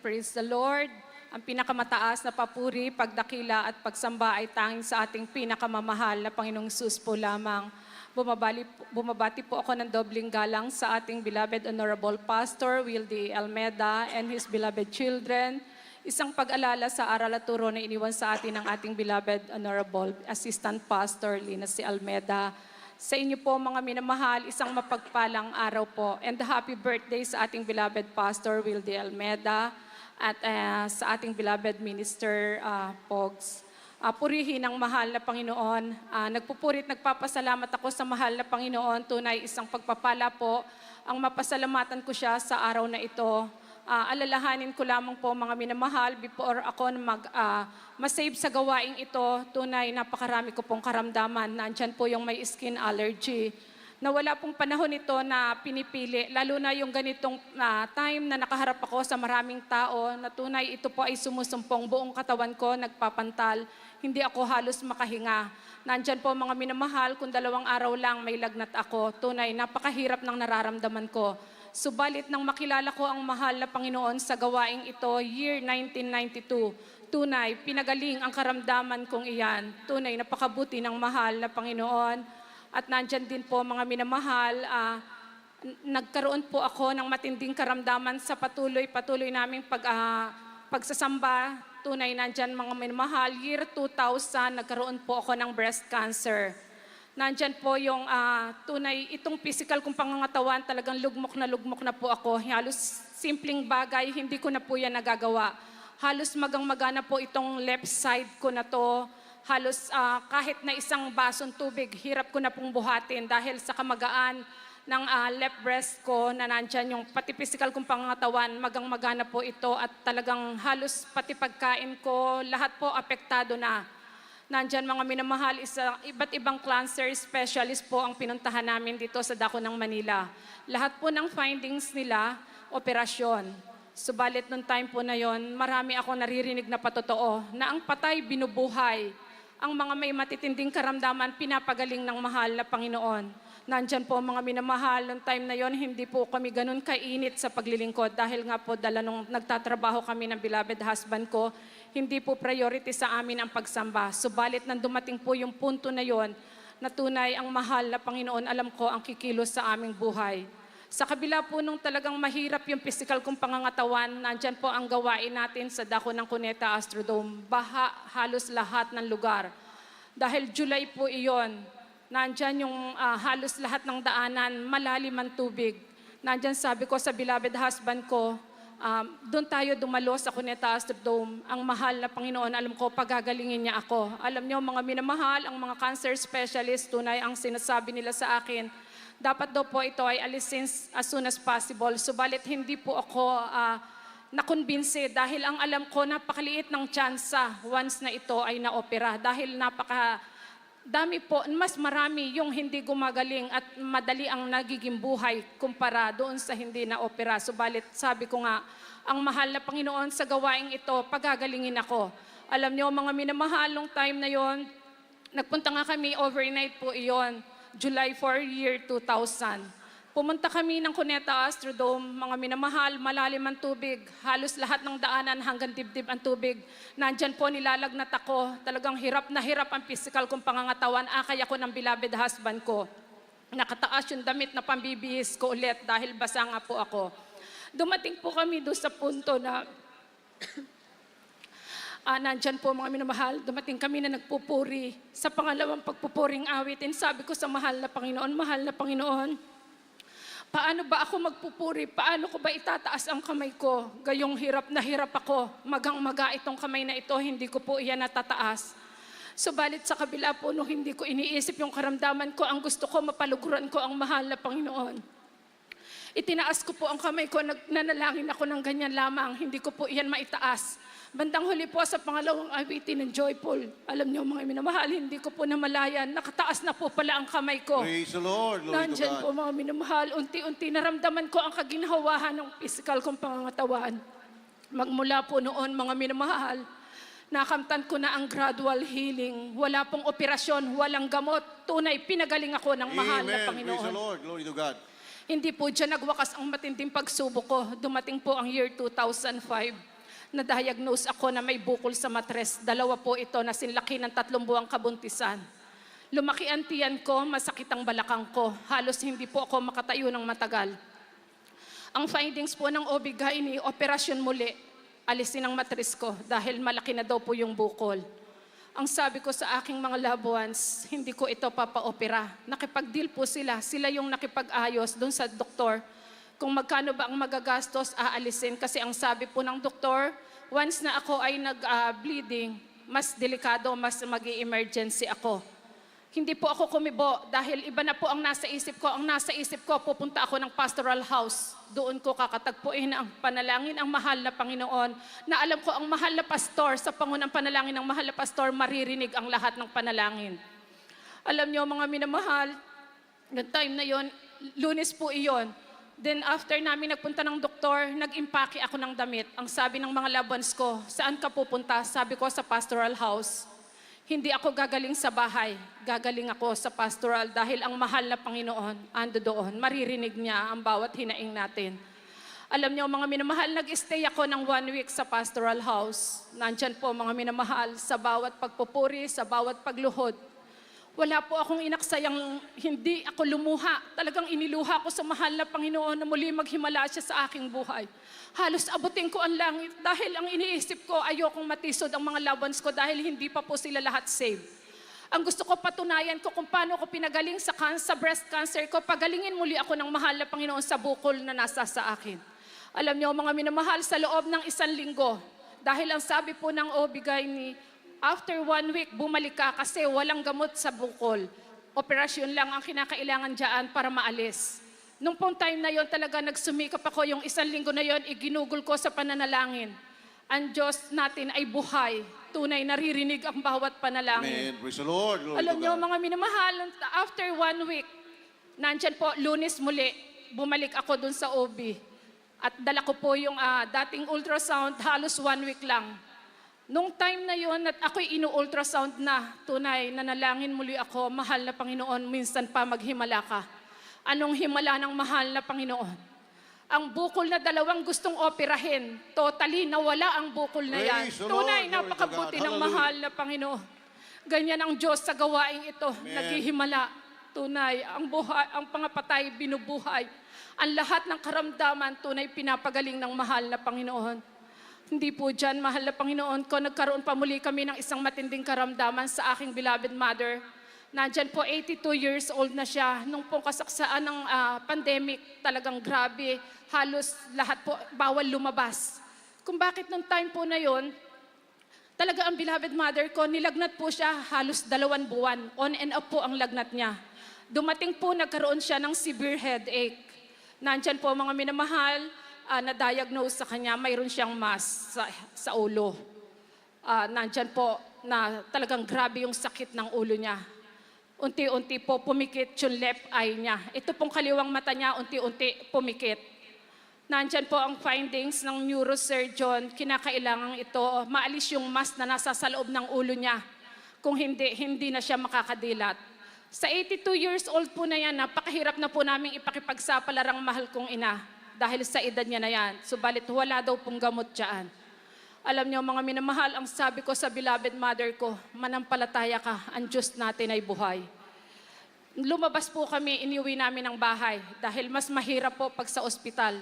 Praise the Lord. Ang pinakamataas na papuri, pagdakila at pagsamba ay tanging sa ating pinakamamahal na Panginoong Hesus po lamang. Bumabati po ako ng dobling galang sa ating beloved Honorable Pastor Wildy Almeda and his beloved children. Isang pag-alala sa aral at turo na iniwan sa atin ng ating beloved Honorable Assistant Pastor Lina C. Almeda. Sa inyo po mga minamahal, isang mapagpalang araw po and happy birthday sa ating beloved Pastor Wildy Almeda at sa ating beloved Minister Pogs. Purihin ang mahal na Panginoon. Nagpupurit, nagpapasalamat ako sa mahal na Panginoon. Tunay isang pagpapala po ang mapasalamatan ko siya sa araw na ito. Alalahanin ko lamang po mga minamahal before ako masave sa gawaing ito. Tunay napakarami ko pong karamdaman. Nandyan po yung may skin allergy na wala pong panahon ito na pinipili, lalo na yung ganitong time na nakaharap ako sa maraming tao, na tunay ito po ay sumusumpong buong katawan ko, nagpapantal, hindi ako halos makahinga. Nandyan po mga minamahal, kung 2 araw lang may lagnat ako, tunay napakahirap ng nararamdaman ko. Subalit nang makilala ko ang mahal na Panginoon sa gawaing ito, year 1992, tunay pinagaling ang karamdaman kong iyan, tunay napakabuti ng mahal na Panginoon. At nandyan din po mga minamahal, nagkaroon po ako ng matinding karamdaman sa patuloy naming pagsasamba. Tunay nandyan mga minamahal, year 2000, nagkaroon po ako ng breast cancer. Nandyan po yung tunay, itong physical kong pangangatawan, talagang lugmok na po ako. Halos simpleng bagay, hindi ko na po yan nagagawa. Halos magang-magana po itong left side ko na to. Halos kahit na isang basong tubig, hirap ko na pong buhatin dahil sa kamagaan ng left breast ko na nandyan yung pati physical kong pangangatawan, magang-magana po ito at talagang halos pati pagkain ko, lahat po apektado na. Nandyan mga minamahal, iba't ibang cancer specialist po ang pinuntahan namin dito sa Dako ng Manila. Lahat po ng findings nila, operasyon. Subalit nung time po na yon, marami akong naririnig na patotoo na ang patay binubuhay. Ang mga may matitinding karamdaman, pinapagaling ng mahal na Panginoon. Nandyan po mga minamahal, noong time na yon, hindi po kami ganun kainit sa paglilingkod dahil nga po dala nung nagtatrabaho kami ng beloved husband ko, hindi po priority sa amin ang pagsamba. Subalit nang dumating po yung punto na yon, na tunay ang mahal na Panginoon, alam ko ang kikilos sa aming buhay. Sa kabila po nung talagang mahirap yung physical kong pangangatawan, nandyan po ang gawain natin sa Dako ng Cuneta Astrodome. Baha halos lahat ng lugar. Dahil July po iyon, nandyan yung halos lahat ng daanan, malalim ang tubig. Nandyan sabi ko sa beloved husband ko, doon tayo dumalo sa Cuneta Astrodome. Ang mahal na Panginoon, alam ko, pagagalingin niya ako. Alam niyo, mga minamahal, ang mga cancer specialist, tunay ang sinasabi nila sa akin, dapat daw po ito ay alisin as soon as possible. Subalit hindi po ako nakumbinse dahil ang alam ko napakaliit ng tsansa once na ito ay naopera. Dahil napakadami po, mas marami yung hindi gumagaling at madali ang nagiging buhay kumpara doon sa hindi naopera. Subalit sabi ko nga, ang mahal na Panginoon sa gawaing ito, pagagalingin ako. Alam niyo mga minamahal, nung time na yon, nagpunta nga kami, overnight po iyon. July 4, year 2000. Pumunta kami ng Cuneta Astrodome, mga minamahal, malalim ang tubig, halos lahat ng daanan hanggang dibdib ang tubig. Nandyan po nilalagnat ako, talagang hirap na hirap ang physical kong pangangatawan, akay ako ng beloved husband ko. Nakataas yung damit na pambibihis ko ulit dahil basa nga po ako. Dumating po kami doon sa punto na nandyan po mga minamahal, dumating kami na nagpupuri. Sa pangalawang pagpupuring awitin, sabi ko sa mahal na Panginoon, paano ba ako magpupuri? Paano ko ba itataas ang kamay ko? Gayong hirap na hirap ako. Magang-maga itong kamay na ito, hindi ko po iyan natataas. Subalit sa kabila po, nung hindi ko iniisip yung karamdaman ko, ang gusto ko, mapaluguran ko ang mahal na Panginoon. Itinaas ko po ang kamay ko, nanalangin ako ng ganyan lamang, hindi ko po iyan maitaas. Bandang huli po sa pangalawang awitin ng Joyful. Alam niyo mga minamahal, hindi ko po namalayan. Nakataas na po pala ang kamay ko. Praise the Lord. Glory to Nandyan God. po mga minamahal, unti-unti naramdaman ko ang kaginhawahan ng physical kong pangangatawan. Magmula po noon mga minamahal, nakamtan ko na ang gradual healing. Wala pong operasyon, walang gamot. Tunay, pinagaling ako ng mahal na Amen. Praise the Panginoon. Lord. Glory to God. Hindi po dyan nagwakas ang matinding pagsubok ko. Dumating po ang year 2005. Na-diagnose ako na may bukol sa matres. 2 po ito na sinlaki ng 3 buwang kabuntisan. Lumaki ang tiyan ko, masakit ang balakang ko. Halos hindi po ako makatayo ng matagal. Ang findings po ng OB-GYN, operasyon muli, alisin ang matres ko dahil malaki na daw po yung bukol. Ang sabi ko sa aking mga loved ones, hindi ko ito papa-opera. Nakipag-deal po sila. Sila yung nakipag-ayos doon sa doktor. Kung magkano ba ang magagastos, aalisin. Kasi ang sabi po ng doktor, once na ako ay nag-bleeding, mas delikado, mas mag-i-emergency ako. Hindi po ako kumibo dahil iba na po ang nasa isip ko. Ang nasa isip ko, pupunta ako ng pastoral house. Doon ko kakatagpuin ang panalangin ang mahal na Panginoon. Na alam ko ang mahal na pastor, sa pangunang panalangin ng mahal na pastor, maririnig ang lahat ng panalangin. Alam niyo mga minamahal, noong time na yon, Lunes po iyon. Then after namin nagpunta ng doktor, nag-impake ako ng damit. Ang sabi ng mga loved ones ko, saan ka pupunta? Sabi ko sa pastoral house. Hindi ako gagaling sa bahay, gagaling ako sa pastoral dahil ang mahal na Panginoon ando doon. Maririnig niya ang bawat hinaing natin. Alam niyo mga minamahal, nag-stay ako ng 1 week sa pastoral house. Nandyan po mga minamahal sa bawat pagpupuri, sa bawat pagluhod. Wala po akong inaksayang hindi ako lumuha. Talagang iniluha ko sa mahal na Panginoon na muli maghimala siya sa aking buhay. Halos abutin ko ang langit dahil ang iniisip ko ayokong matisod ang mga loved ones ko dahil hindi pa po sila lahat saved. Ang gusto ko patunayan ko kung paano ko pinagaling sa breast cancer ko, pagalingin muli ako ng mahal na Panginoon sa bukol na nasa sa akin. Alam niyo mga minamahal, sa loob ng 1 linggo, dahil ang sabi po ng OB-GYN, after 1 week, bumalik ka kasi walang gamot sa bukol. Operasyon lang ang kinakailangan dyan para maalis. Nung pong time na yon talaga nagsumikap ako, yung 1 linggo na yon, iginugol ko sa pananalangin. Ang Diyos natin ay buhay. Tunay, naririnig ang bawat panalangin. Amen. Praise the Lord. Glory Alam to niyo God. mga minamahal, after 1 week, nandyan po, Lunes muli, bumalik ako dun sa OB. At dala ko po yung dating ultrasound, halos 1 week lang. Nung time na yon at ako'y inu-ultrasound na, tunay, nanalangin muli ako, mahal na Panginoon, minsan pa maghimala ka. Anong himala ng mahal na Panginoon? Ang bukol na 2 gustong operahin, totally nawala ang bukol na yan. Praise the Tunay, Lord. Glory to napakabuti God. ng Hallelujah. mahal na Panginoon. Ganyan ang Diyos sa gawaing ito, Amen. naghihimala. Tunay, ang buhay, ang pangapatay, binubuhay. Ang lahat ng karamdaman, tunay, pinapagaling ng mahal na Panginoon. Hindi po dyan, mahal na Panginoon ko, nagkaroon pa muli kami ng isang matinding karamdaman sa aking beloved mother. Nandyan po, 82 years old na siya. Nung pong kasaksaan ng pandemic, talagang grabe. Halos lahat po, bawal lumabas. Kung bakit nung time po na yon, talaga ang beloved mother ko, nilagnat po siya halos 2 buwan. On and off po ang lagnat niya. Dumating po, nagkaroon siya ng severe headache. Nandyan po mga minamahal, na-diagnose sa kanya, mayroon siyang mass sa ulo. Nandyan po na talagang grabe yung sakit ng ulo niya. Unti-unti po pumikit yung left eye niya. Ito pong kaliwang mata niya, unti-unti pumikit. Nandyan po ang findings ng neurosurgeon, kinakailangan ito, maalis yung mass na nasa sa loob ng ulo niya. Kung hindi, hindi na siya makakadilat. Sa 82 years old po na yan, napakahirap na po namin ipakipagsapalarang mahal kong ina. Dahil sa edad niya na yan. Subalit wala daw pong gamot dyan. Alam niyo mga minamahal, ang sabi ko sa beloved mother ko, manampalataya ka, ang Diyos natin ay buhay. Lumabas po kami, iniuwi namin ng bahay dahil mas mahirap po pag sa ospital.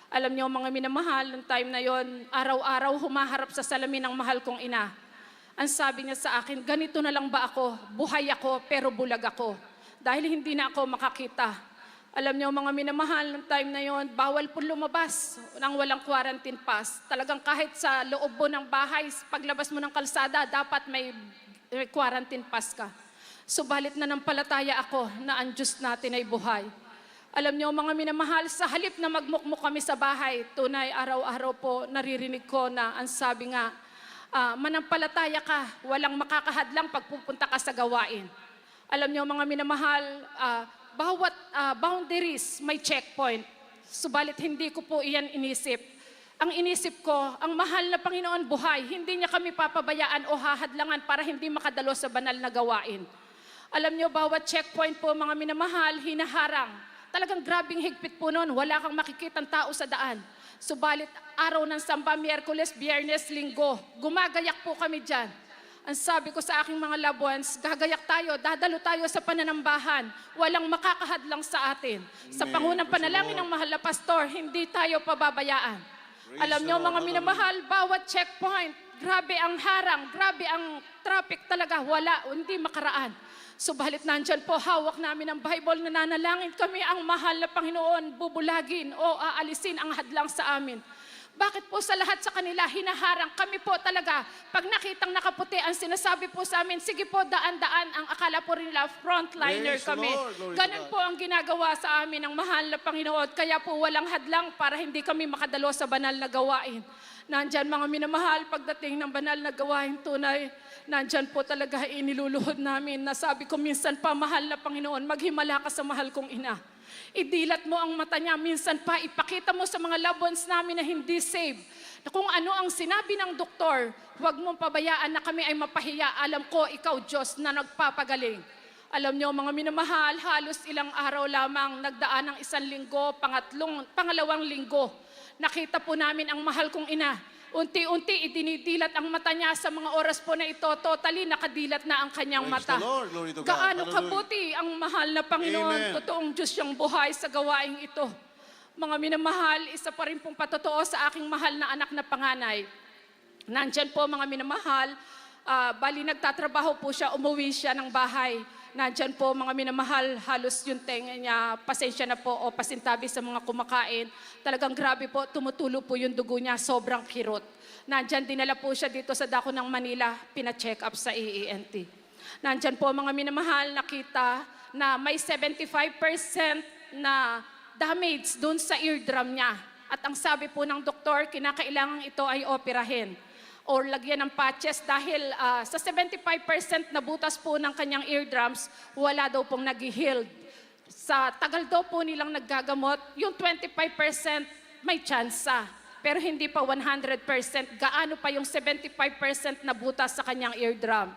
Alam niyo mga minamahal, ng time na yon, araw-araw humaharap sa salamin ng mahal kong ina. Ang sabi niya sa akin, ganito na lang ba ako? Buhay ako pero bulag ako. Dahil hindi na ako makakita. Alam niyo mga minamahal, ng time na yon, bawal po lumabas nang walang quarantine pass. Talagang kahit sa loob mo ng bahay, paglabas mo ng kalsada, dapat may quarantine pass ka. Subalit na nampalataya ako na ang Diyos natin ay buhay. Alam niyo mga minamahal, sa halip na magmukmuk kami sa bahay, tunay araw-araw po naririnig ko na ang sabi nga, manampalataya ka, walang makakahadlang pagpupunta ka sa gawain. Alam niyo mga minamahal, bawat boundaries may checkpoint. Subalit hindi ko po iyan inisip. Ang inisip ko, ang mahal na Panginoon buhay, hindi niya kami papabayaan o hahadlangan para hindi makadalo sa banal na gawain. Alam niyo, bawat checkpoint po mga minamahal, hinaharang. Talagang grabing higpit po noon, wala kang makikitang tao sa daan. Subalit araw ng samba, Miyerkules, Biyernes, Linggo, gumagayak po kami dyan. Ang sabi ko sa aking mga loved ones, gagayak tayo, dadalo tayo sa pananambahan. Walang makakahadlang sa atin. Sa pangunang panalangin ng mahal na pastor, hindi tayo pababayaan. Alam nyo mga minamahal, bawat checkpoint, grabe ang harang, grabe ang traffic talaga, wala, hindi makaraan. Subalit nandyan po, hawak namin ang Bible, nananalangin kami ang mahal na Panginoon, bubulagin o aalisin ang hadlang sa amin. Bakit po sa lahat sa kanila hinaharang? Kami po talaga, pag nakitang nakaputi, ang sinasabi po sa amin, sige po, daan-daan, ang akala po rin nila, frontliner kami. Ganun po ang ginagawa sa amin ng mahal na Panginoon. Kaya po walang hadlang para hindi kami makadalo sa banal na gawain. Nandyan mga minamahal, pagdating ng banal na gawain tunay, nandyan po talaga iniluluhod namin. Nasabi ko minsan pa, mahal na Panginoon, maghimala ka sa mahal kong ina. Idilat mo ang mata niya, minsan pa ipakita mo sa mga loved ones namin na hindi safe. Na kung ano ang sinabi ng doktor, huwag mong pabayaan na kami ay mapahiya. Alam ko, ikaw Diyos na nagpapagaling. Alam niyo mga minamahal, halos ilang araw lamang nagdaan ng 1 linggo, pangalawang linggo. Nakita po namin ang mahal kong ina. Unti-unti idinidilat ang mata niya sa mga oras po na ito. Totally nakadilat na ang kanyang mata. Gaano kabuti ang mahal na Panginoon. Totoong Diyos siyang buhay sa gawaing ito. Mga minamahal, isa pa rin pong patotoo sa aking mahal na anak na panganay. Nandyan po mga minamahal, bali nagtatrabaho po siya, umuwi siya ng bahay. Nandyan po mga minamahal, halos yung tenga niya, pasensya na po o pasintabi sa mga kumakain. Talagang grabe po, tumutulo po yung dugo niya, sobrang kirot. Nandyan, dinala po siya dito sa dako ng Manila, pina-check up sa EENT. Nandyan po mga minamahal, nakita na may 75% na damage dun sa eardrum niya. At ang sabi po ng doktor, kinakailangan ito ay operahin or lagyan ng patches dahil sa 75% na butas po ng kanyang eardrums, wala daw pong nag-healed. Sa tagal daw po nilang naggagamot, yung 25% may tsansa. Pero hindi pa 100%. Gaano pa yung 75% na butas sa kanyang eardrum?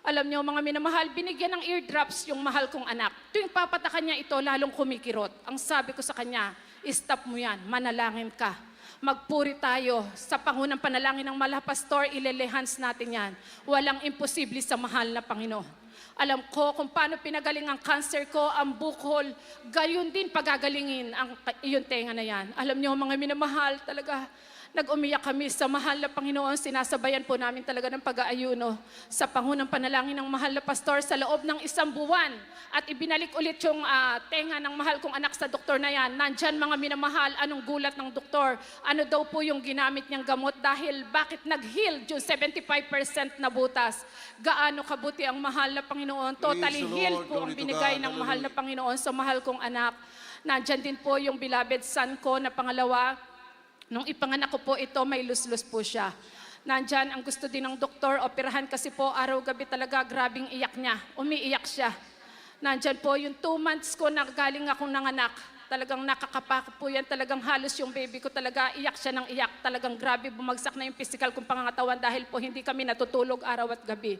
Alam niyo mga minamahal, binigyan ng eardrops yung mahal kong anak. Tuwing papatakan niya ito, lalong kumikirot. Ang sabi ko sa kanya, stop mo yan, manalangin ka. Magpuri tayo sa pangunang panalangin ng mahal na pastor, ilelehans natin yan. Walang imposible sa mahal na Panginoon. Alam ko kung paano pinagaling ang cancer ko, ang bukol, gayon din pagagalingin ang iyong tenga na yan. Alam niyo mga minamahal, talaga nag-umiyak kami sa mahal na Panginoon. Sinasabayan po namin talaga ng pag-aayuno sa pangunang panalangin ng mahal na pastor sa loob ng 1 buwan. At ibinalik ulit yung tenga ng mahal kong anak sa doktor na yan. Nandyan mga minamahal, anong gulat ng doktor? Ano daw po yung ginamit niyang gamot dahil bakit nag-heal yung 75% na butas? Gaano kabuti ang mahal na Panginoon? Totally healed po ang binigay ng mahal na Panginoon sa mahal kong anak. Nandyan din po yung beloved son ko na pangalawa. Nung ipanganak ko po ito, may luslus po siya. Nandyan, ang gusto din ng doktor, operahan kasi po, araw-gabi talaga, grabing iyak niya. Umiiyak siya. Nandyan po, yung 2 months ko na galing akong nanganak, talagang nakakapak po yan, talagang halos yung baby ko talaga, iyak siya ng iyak. Talagang grabe, bumagsak na yung physical kong pangangatawan dahil po hindi kami natutulog araw at gabi.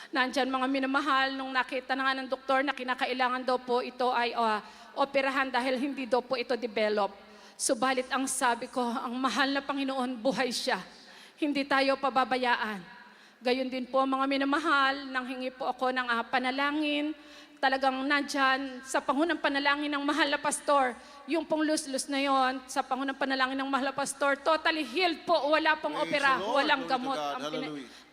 Nandyan, mga minamahal, nung nakita na nga ng doktor na kinakailangan daw po ito ay operahan dahil hindi daw po ito develop. Subalit ang sabi ko, ang mahal na Panginoon, buhay siya. Hindi tayo pababayaan. Gayon din po mga minamahal, nanghingi po ako ng panalangin. Talagang nandyan sa pangunang panalangin ng mahal na pastor, yung pong luslus na yon, sa pangunang panalangin ng mahal na pastor, totally healed po, wala pong opera, walang gamot.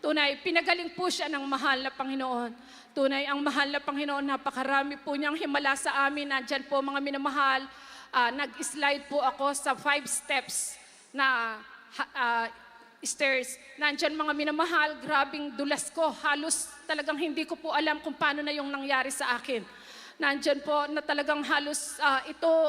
Tunay, pinagaling po siya ng mahal na Panginoon. Tunay, ang mahal na Panginoon, napakarami po niyang himala sa amin. Nandyan po mga minamahal, nag-slide po ako sa 5 steps na stairs. Nandyan mga minamahal, grabing dulas ko. Halos talagang hindi ko po alam kung paano na yung nangyari sa akin. Nandyan po na talagang halos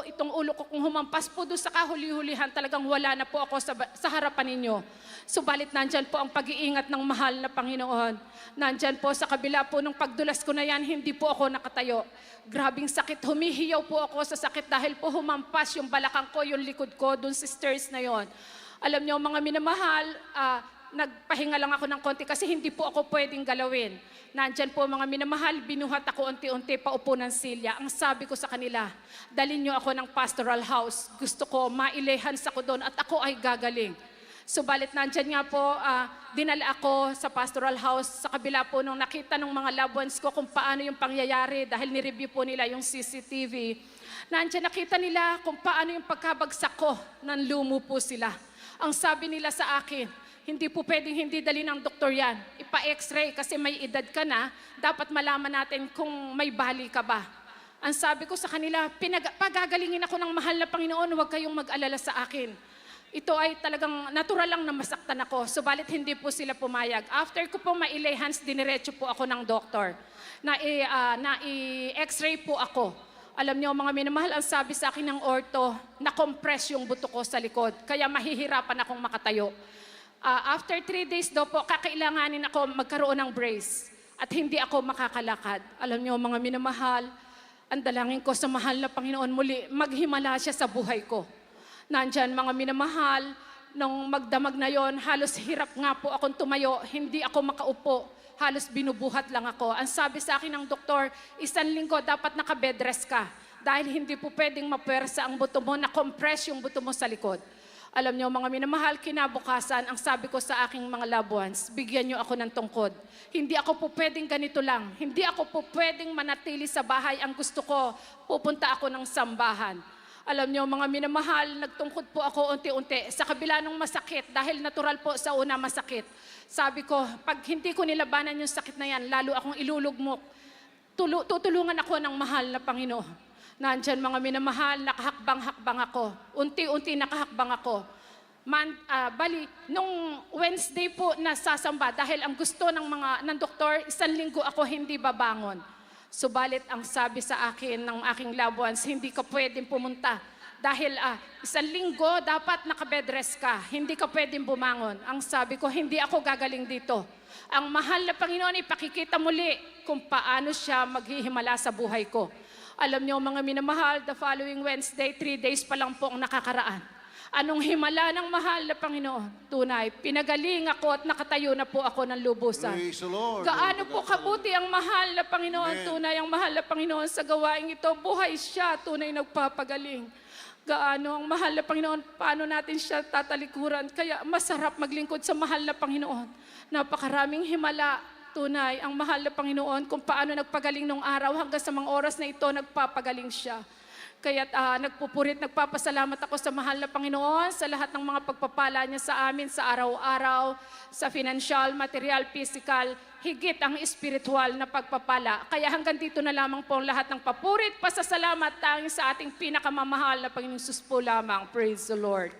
itong ulo ko kung humampas po doon sa kahuli-hulihan, talagang wala na po ako sa harapan ninyo. Subalit nandyan po ang pag-iingat ng mahal na Panginoon. Nandyan po sa kabila po ng pagdulas ko na yan, hindi po ako nakatayo. Grabing sakit, humihiyaw po ako sa sakit dahil po humampas yung balakang ko, yung likod ko, doon sa stairs na yon. Alam niyo mga minamahal, nagpahinga lang ako ng konti kasi hindi po ako pwedeng galawin. Nandyan po mga minamahal, binuhat ako unti-unti paupo ng silya. Ang sabi ko sa kanila, dalhin niyo ako ng pastoral house. Gusto ko mailehans ako doon at ako ay gagaling. Subalit nandyan nga po, dinala ako sa pastoral house sa kabila po nung nakita ng mga loved ones ko kung paano yung pangyayari dahil ni-review po nila yung CCTV. Nandyan nakita nila kung paano yung pagkabagsak ko, nanlumo po sila. Ang sabi nila sa akin, hindi po pwedeng hindi dali ng doktor yan. Ipa-x-ray kasi may edad ka na, dapat malaman natin kung may bali ka ba. Ang sabi ko sa kanila, pagagalingin ako ng mahal na Panginoon, huwag kayong mag-alala sa akin. Ito ay talagang natural lang na masaktan ako, subalit hindi po sila pumayag. After ko po mailay hands, diniretso po ako ng doktor. Na-x-ray po ako. Alam niyo mga minamahal, ang sabi sa akin ng ortho, na-compress yung buto ko sa likod. Kaya mahihirapan akong makatayo. After 3 days daw po, kakailanganin ako magkaroon ng brace. At hindi ako makakalakad. Alam niyo mga minamahal, ang dalangin ko sa mahal na Panginoon muli, maghimala siya sa buhay ko. Nandyan mga minamahal, nung magdamag na yon, halos hirap nga po akong tumayo, hindi ako makaupo, halos binubuhat lang ako. Ang sabi sa akin ng doktor, 1 linggo dapat naka-bedrest ka dahil hindi po pwedeng mapuwersa ang buto mo, na-compress yung buto mo sa likod. Alam niyo mga minamahal, kinabukasan, ang sabi ko sa aking mga loved ones, bigyan niyo ako ng tungkod. Hindi ako po pwedeng ganito lang. Hindi ako po pwedeng manatili sa bahay. Ang gusto ko, pupunta ako ng sambahan. Alam niyo mga minamahal, nagtungkod po ako unti-unti sa kabila ng masakit dahil natural po sa una masakit. Sabi ko, pag hindi ko nilabanan yung sakit na yan, lalo akong ilulugmok. Tutulungan ako ng mahal na Panginoon. Nandyan mga minamahal, nakahakbang-hakbang ako. Unti-unti nakahakbang ako. Nung Wednesday po nasasamba dahil ang gusto ng doktor, 1 linggo ako hindi babangon. Subalit ang sabi sa akin ng aking loved ones, hindi ka pwedeng pumunta. Dahil 1 linggo dapat naka-bedrest ka, hindi ka pwedeng bumangon. Ang sabi ko, hindi ako gagaling dito. Ang mahal na Panginoon, ipakikita muli kung paano siya maghihimala sa buhay ko. Alam niyo mga minamahal, the following Wednesday, 3 days pa lang po ang nakakaraan. Anong himala ng mahal na Panginoon? Tunay, pinagaling ako at nakatayo na po ako ng lubusan. Praise the Lord. Gaano po kabuti ang mahal na Panginoon, Amen. tunay ang mahal na Panginoon sa gawaing ito. Buhay siya, tunay nagpapagaling. Gaano ang mahal na Panginoon, paano natin siya tatalikuran. Kaya masarap maglingkod sa mahal na Panginoon. Napakaraming himala, tunay ang mahal na Panginoon kung paano nagpagaling nung araw hanggang sa mga oras na ito, nagpapagaling siya. Kaya nagpapasalamat ako sa mahal na Panginoon sa lahat ng mga pagpapala niya sa amin sa araw-araw, sa financial, material, physical, higit ang spiritual na pagpapala. Kaya hanggang dito na lamang po ang lahat ng papurit, pasasalamat tanging sa ating pinakamamahal na Panginoong Sus po lamang. Praise the Lord.